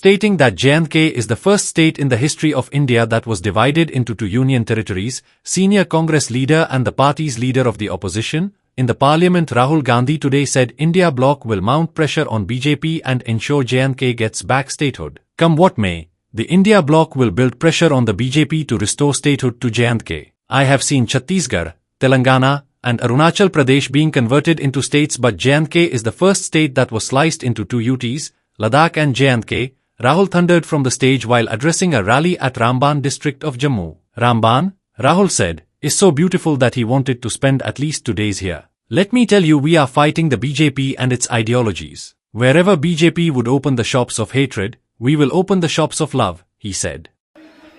stating that J&K is the first state in the history of India that was divided into two union territories. Senior Congress leader and the party's leader of the opposition in the parliament Rahul Gandhi today said India bloc will mount pressure on BJP and ensure J&K gets back statehood. Come what may, the India bloc will build pressure on the BJP to restore statehood to J&K. I have seen Chhattisgarh, Telangana, and Arunachal Pradesh being converted into states, but J&K is the first state that was sliced into two UTs, Ladakh and J&K, Rahul thundered from the stage while addressing a rally at Ramban district of Jammu. Ramban, Rahul said, is so beautiful that he wanted to spend at least 2 days here. Let me tell you, we are fighting the BJP and its ideologies. Wherever BJP would open the shops of hatred, we will open the shops of love, he said.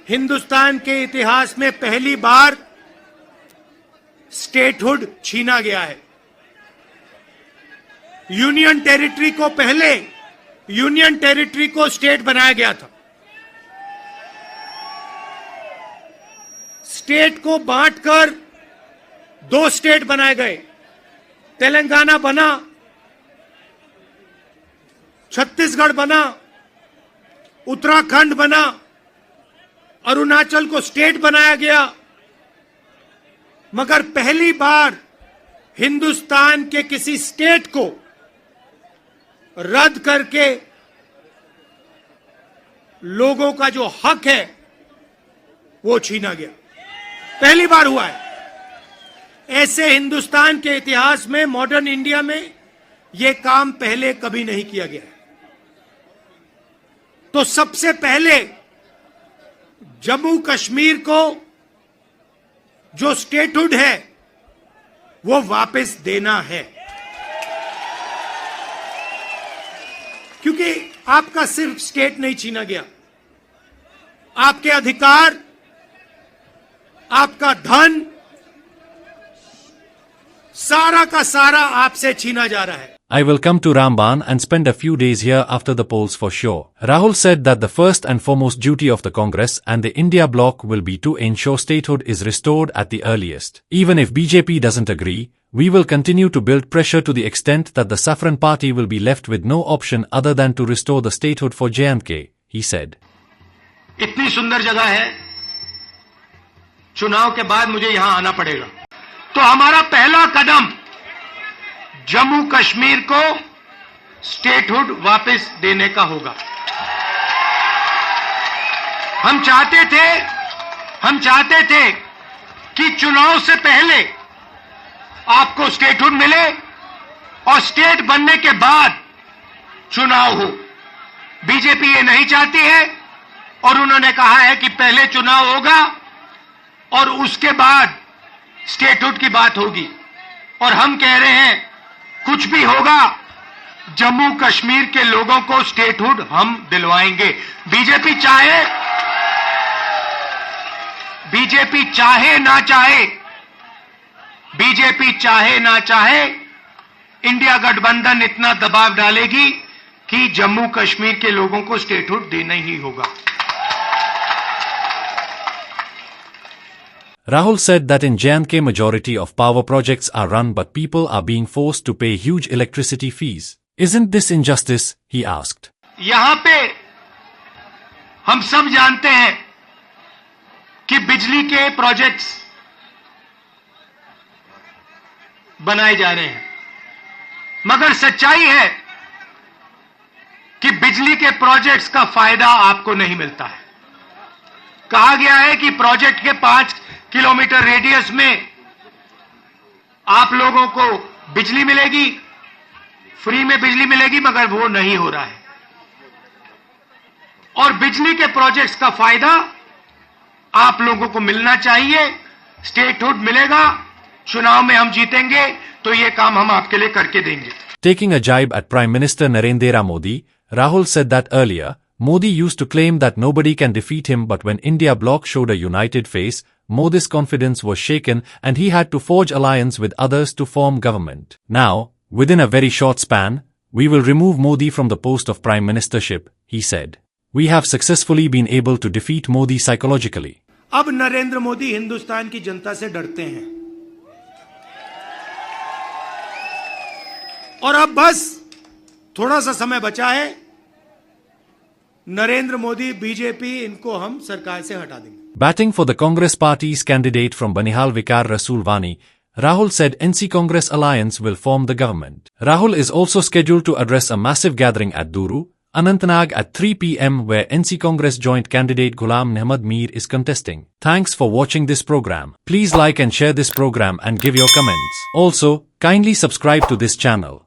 Hindustan के इतिहास में पहली बार statehood छीना गया है। Union territory को पहले union territory को स्टेट बनाया गया था। स्टेट को बांटकर 2 स्टेट बनाए गए। तेलंगाना बना, छत्तीसगढ़ बना, उत्तराखंड बना, अरुणाचल को स्टेट बनाया गया। मगर पहली बार हिंदुस्तान के किसी स्टेट को रद्द करके लोगों का जो हक है वो छीना गया। पहली बार हुआ है। ऐसे हिंदुस्तान के इतिहास में, मॉडर्न इंडिया में यह काम पहले कभी नहीं किया गया है। तो सबसे पहले जम्मू कश्मीर को जो स्टेटहुड है वो वापस देना है, क्योंकि आपका सिर्फ स्टेट नहीं छीना गया, आपके अधिकार, आपका धन, सारा का सारा आपसे छीना जा रहा है। I will come to Ramban and spend a few days here after the polls for sure. Rahul said that the first and foremost duty of the Congress and the India bloc will be to ensure statehood is restored at the earliest. Even if BJP doesn't agree, we will continue to build pressure to the extent that the Saffron party will be left with no option other than to restore the statehood for J&K, he said. इतनी सुंदर जगह है, चुनाव के बाद मुझे यहां आना पड़ेगा। तो हमारा पहला कदम जम्मू कश्मीर को स्टेटहुड वापस देने का होगा। हम चाहते थे कि चुनाव से पहले आपको स्टेटहुड मिले और स्टेट बनने के बाद चुनाव हो। बीजेपी ये नहीं चाहती है और उन्होंने कहा है कि पहले चुनाव होगा और उसके बाद स्टेटहुड की बात होगी। और हम कह रहे हैं कुछ भी होगा, जम्मू कश्मीर के लोगों को स्टेटहुड हम दिलवाएंगे। बीजेपी चाहे ना चाहे, इंडिया गठबंधन इतना दबाव डालेगी कि जम्मू कश्मीर के लोगों को स्टेटहुड देना ही होगा। Rahul said that in J&K majority of power projects are run but people are being forced to pay huge electricity fees. Isn't this injustice? He asked. यहां पे हम सब जानते हैं कि बिजली के प्रोजेक्ट्स बनाए जा रहे हैं, मगर सच्चाई है कि बिजली के प्रोजेक्ट्स का फायदा आपको नहीं मिलता है। कहा गया है कि प्रोजेक्ट के 5 किलोमीटर रेडियस में आप लोगों को बिजली मिलेगी, फ्री में बिजली मिलेगी, मगर वो नहीं हो रहा है। और बिजली के प्रोजेक्ट्स का फायदा आप लोगों को मिलना चाहिए। स्टेटहुड मिलेगा, चुनाव में हम जीतेंगे तो ये काम हम आपके लिए करके देंगे। Taking a jibe at Prime Minister Narendra Modi, Rahul said that earlier, Modi used to claim that nobody can defeat him, but when India bloc showed a united face, Modi's confidence was shaken and he had to forge alliance with others to form government. Now, within a very short span, we will remove Modi from the post of Prime Ministership, he said. We have successfully been able to defeat Modi psychologically. अब नरेंद्र मोदी हिंदुस्तान की जनता से डरते हैं और अब बस थोड़ा सा समय बचा है नरेंद्र मोदी, बीजेपी, इनको हम सरकार से हटा देंगे। Batting for the Congress Party's candidate from Banihal Vikar Rasoolwani, Rahul said NC Congress alliance will form the government. Rahul is also scheduled to address a massive gathering at Duru, Anantnag at 3 p.m. where NC Congress joint candidate Ghulam Nahmad Mir is contesting. Thanks for watching this program. Please like and share this program and give your comments. Also, kindly subscribe to this channel.